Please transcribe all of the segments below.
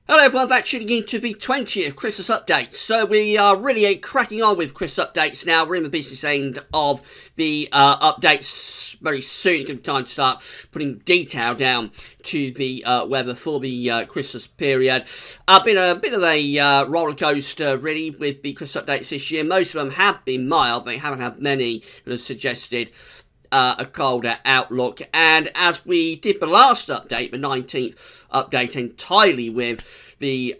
Hello everyone, back tuning in to the 20th Christmas update. So we are really cracking on with Christmas updates now. We're in the business end of the updates very soon. It's going to be time to start putting detail down to the weather for the Christmas period. Been a bit of a roller coaster really with the Christmas updates this year. Most of them have been mild. They haven't had many that have suggested a colder outlook, and as we did the last update, the 19th update, entirely with the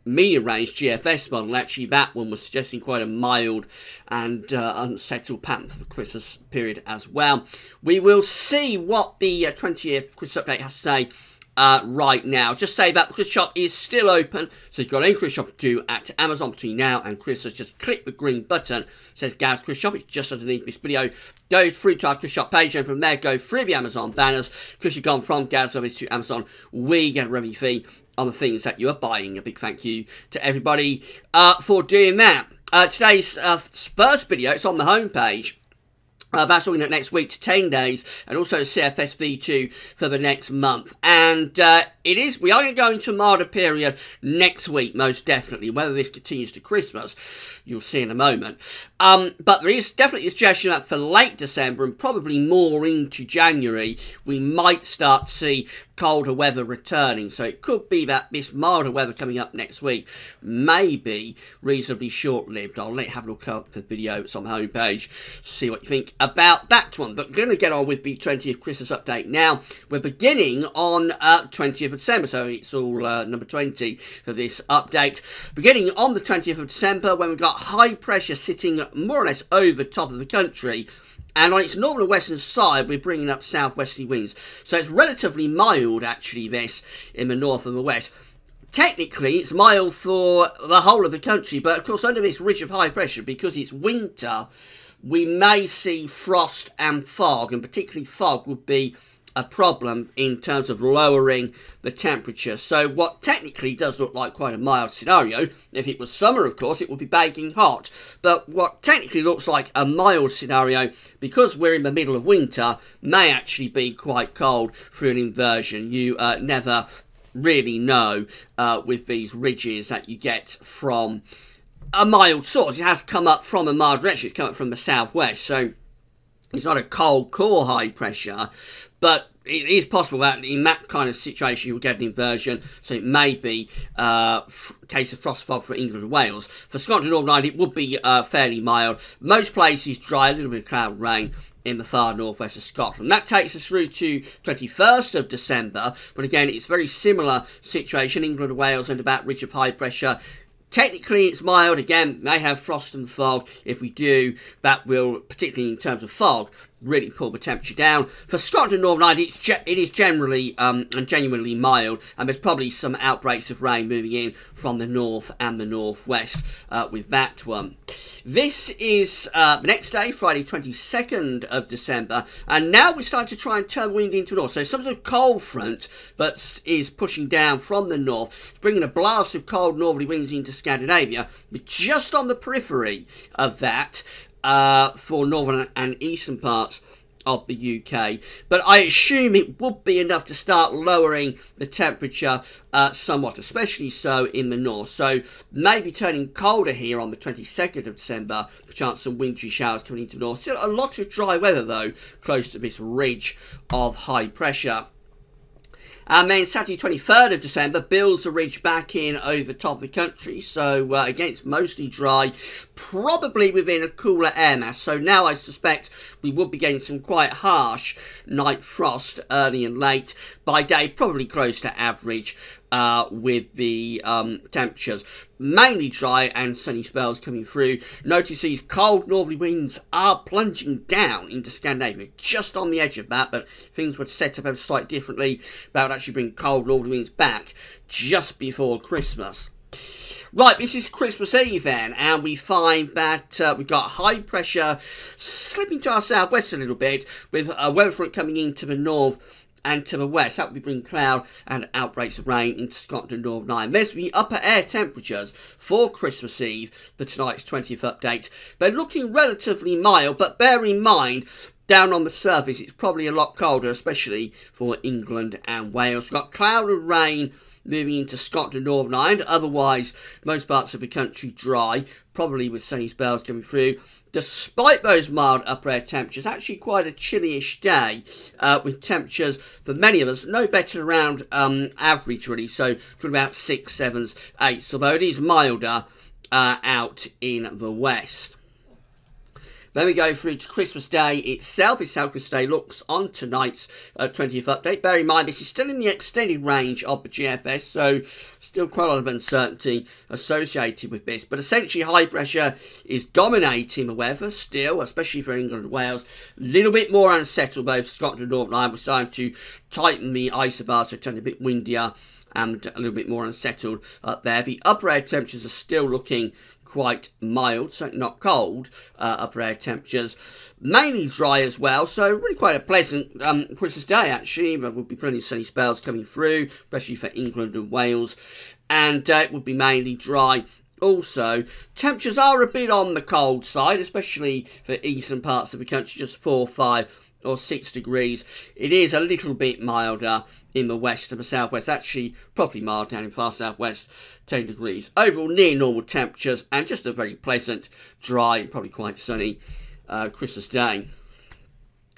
medium range GFS model, actually that one was suggesting quite a mild and unsettled pattern for the Christmas period as well. We will see what the 20th Christmas update has to say right now. Just say that the Christmas shop is still open, so if you've got any Christmas shop to do at Amazon between now and Christmas, just click the green button. It says Gav's Christmas shop. It's just underneath this video. Go through to our Christmas shop page, and from there go through the Amazon banners. Because you've gone from Gav's office to Amazon, we get a revenue fee on the things that you are buying. A big thank you to everybody for doing that. Today's first video, it's on the homepage. That's looking at next week to 10 days, and also CFS V2 for the next month. And we are going to a milder period next week, most definitely. Whether this continues to Christmas, you'll see in a moment. But there is definitely a suggestion that for late December and probably more into January, we might start to see colder weather returning. So it could be that this milder weather coming up next week may be reasonably short-lived. I'll have a look up the video. It's on the homepage. See what you think about that one. But we're going to get on with the 20th Christmas update now. We're beginning on 20th of December, so it's all number 20 for this update. Beginning on the 20th of December, when we've got high pressure sitting more or less over top of the country, and on its northern and western side, we're bringing up southwesterly winds. So it's relatively mild, actually, this, in the north and the west. Technically, it's mild for the whole of the country, but of course, under this ridge of high pressure, because it's winter, we may see frost and fog, and particularly fog would be a problem in terms of lowering the temperature. So what technically does look like quite a mild scenario, if it was summer of course it would be baking hot, but what technically looks like a mild scenario, because we're in the middle of winter, may actually be quite cold through an inversion. You never really know with these ridges that you get from a mild source. It has come up from a mild direction, it's come up from the southwest, so it's not a cold core high pressure, but it is possible that in that kind of situation you'll get an inversion, so it may be a case of frost fog for England and Wales. For Scotland and Northern Ireland it would be fairly mild. Most places dry, a little bit of cloud and rain in the far northwest of Scotland. That takes us through to 21st of December, but again it's very similar situation. England and Wales and about ridge of high pressure. Technically, it's mild. Again, may have frost and fog. If we do, that will, particularly in terms of fog, really pull the temperature down. For Scotland and Northern Ireland, it is generally and genuinely mild, and there's probably some outbreaks of rain moving in from the north and the northwest with that one. This is the next day, Friday 22nd of December, and now we're starting to try and turn the wind into the north. So some sort of cold front that is pushing down from the north. It's bringing a blast of cold northerly winds into Scandinavia, but just on the periphery of that for northern and eastern parts of the UK. But I assume it would be enough to start lowering the temperature somewhat, especially so in the north. So maybe turning colder here on the 22nd of December, for chance some wintry showers coming into the north. Still a lot of dry weather though, close to this ridge of high pressure. And then Saturday 23rd of December builds the ridge back in over top of the country. So again, it's mostly dry, probably within a cooler air mass. So now I suspect we will be getting some quite harsh night frost early and late. By day, probably close to average with the temperatures. Mainly dry and sunny spells coming through. Notice these cold northerly winds are plunging down into Scandinavia, just on the edge of that, but things would set up ever slightly differently. That would actually bring cold northerly winds back just before Christmas. Right, this is Christmas Eve then, and we find that we've got high pressure slipping to our southwest a little bit, with a weather front coming into the north and to the west. That will be bringing cloud and outbreaks of rain into Scotland and Northern Ireland. There's the upper air temperatures for Christmas Eve, the tonight's 20th update. They're looking relatively mild, but bear in mind, down on the surface, it's probably a lot colder, especially for England and Wales. We've got cloud and rain moving into Scotland and Northern Ireland. Otherwise, most parts of the country dry, probably with sunny spells coming through. Despite those mild upper air temperatures, actually quite a chilly-ish day, with temperatures for many of us no better around average, really. So, to about 6s, 7s, 8s, although it is milder out in the west. Then we go through to Christmas Day itself. This is how Christmas Day looks on tonight's 20th update. Bear in mind, this is still in the extended range of the GFS, so still quite a lot of uncertainty associated with this. But essentially, high pressure is dominating the weather still, especially for England and Wales. A little bit more unsettled, both Scotland and Northern Ireland. We're starting to tighten the isobars, so turning a bit windier and a little bit more unsettled up there. The upper air temperatures are still looking quite mild, certainly not cold, upper air temperatures. Mainly dry as well, so really quite a pleasant Christmas Day, actually. There will be plenty of sunny spells coming through, especially for England and Wales. And it would be mainly dry. Also, temperatures are a bit on the cold side, especially for eastern parts of the country, just 4, 5 or 6 degrees. It is a little bit milder in the west and the southwest. Actually, probably mild down in far southwest, 10 degrees. Overall, near normal temperatures and just a very pleasant, dry, and probably quite sunny Christmas Day.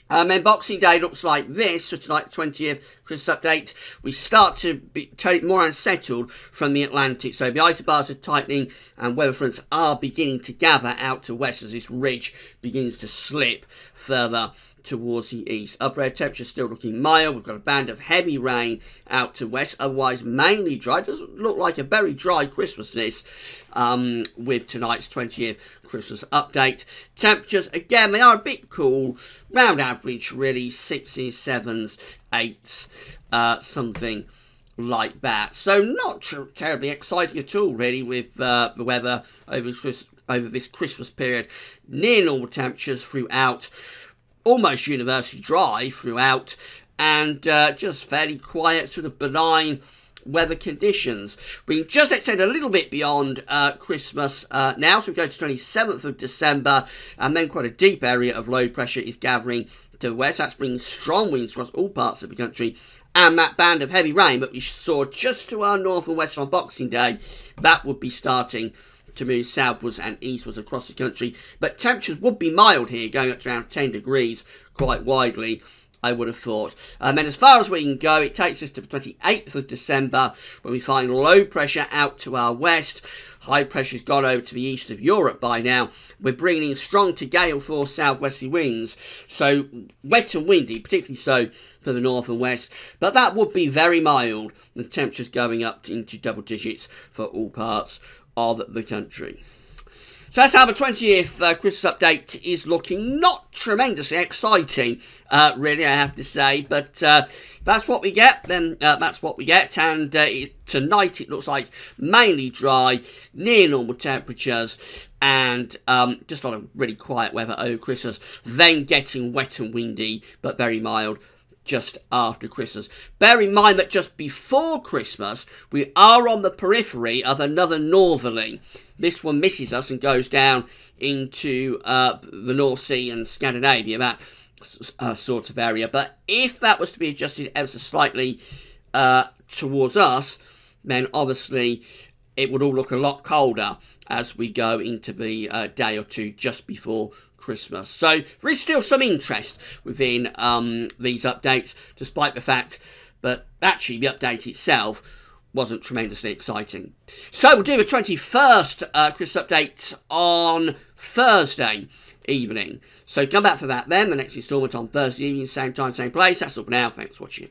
Then Boxing Day looks like this, so tonight, 20th Christmas update. We start to be more unsettled from the Atlantic, so the isobars are tightening and weather fronts are beginning to gather out to west as this ridge begins to slip further towards the east. Upper air temperature still looking mild. We've got a band of heavy rain out to west, otherwise mainly dry. It doesn't look like a very dry Christmas this with tonight's 20th Christmas update. Temperatures, again, they are a bit cool, round average really, 6s, 7s, 8s, something like that. So not terribly exciting at all really with the weather over this Christmas period. Near normal temperatures throughout, almost universally dry throughout, and just fairly quiet, sort of benign weather conditions. We just extend a little bit beyond Christmas now, so we go to 27th of December, and then quite a deep area of low pressure is gathering to the west. That's bringing strong winds across all parts of the country, and that band of heavy rain that we saw just to our north and west on Boxing Day, that would be starting to move southwards and eastwards across the country. But temperatures would be mild here, going up to around 10 degrees quite widely, I would have thought. And then as far as we can go, it takes us to the 28th of December, when we find low pressure out to our west. High pressure's gone over to the east of Europe by now. We're bringing in strong to gale force southwesterly winds, so wet and windy, particularly so for the north and west. But that would be very mild, the temperatures going up into double digits for all parts of the country. So that's how the 20th Christmas update is looking. Not tremendously exciting, really, I have to say. But that's what we get, then that's what we get. And tonight it looks like mainly dry, near normal temperatures, and just on a really quiet weather over Christmas. Then getting wet and windy, but very mild just after Christmas. Bear in mind that just before Christmas, we are on the periphery of another northerly. This one misses us and goes down into the North Sea and Scandinavia, that sort of area. But if that was to be adjusted ever so slightly towards us, then obviously it would all look a lot colder as we go into the day or two just before Christmas. So there is still some interest within these updates, despite the fact that actually the update itself wasn't tremendously exciting. So we'll do the 21st Christmas update on Thursday evening. So come back for that then, the next instalment on Thursday evening, same time, same place. That's all for now. Thanks for watching.